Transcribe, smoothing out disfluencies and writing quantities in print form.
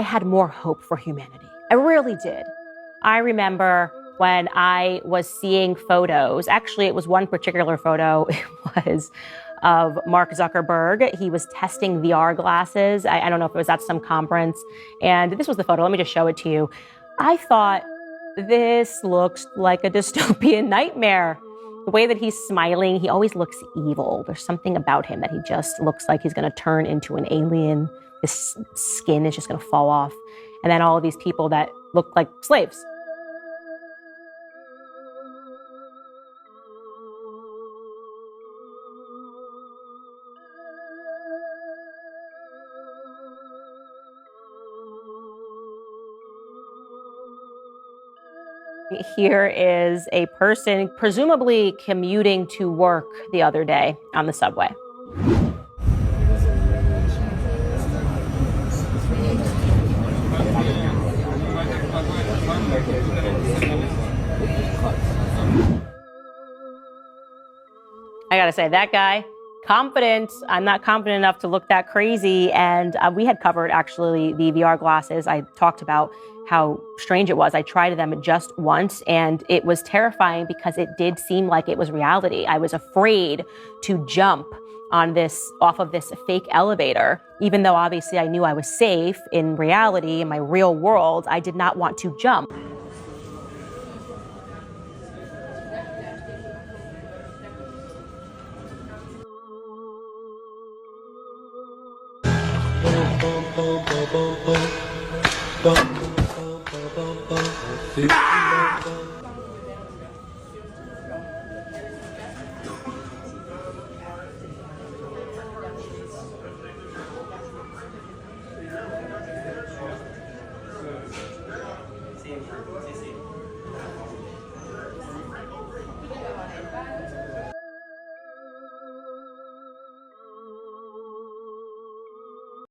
I had more hope for humanity. I really did. I remember when I was seeing photos, actually it was one particular photo, it was of Mark Zuckerberg. He was testing VR glasses. I don't know if it was at some conference. And this was the photo. Let me just show it to you. I thought, this looks like a dystopian nightmare. The way that he's smiling, he always looks evil. There's something about him that he just looks like he's going to turn into an alien. His skin is just going to fall off. And then all of these people that look like slaves. Here is a person presumably commuting to work the other day on the subway. I gotta say, that guy, confident. I'm not confident enough to look that crazy. And we had covered actually the VR glasses. I talked about how strange it was. I tried them just once and it was terrifying because it did seem like it was reality. I was afraid to jump off of this fake elevator, even though obviously I knew I was safe in reality, in my real world. I did not want to jump.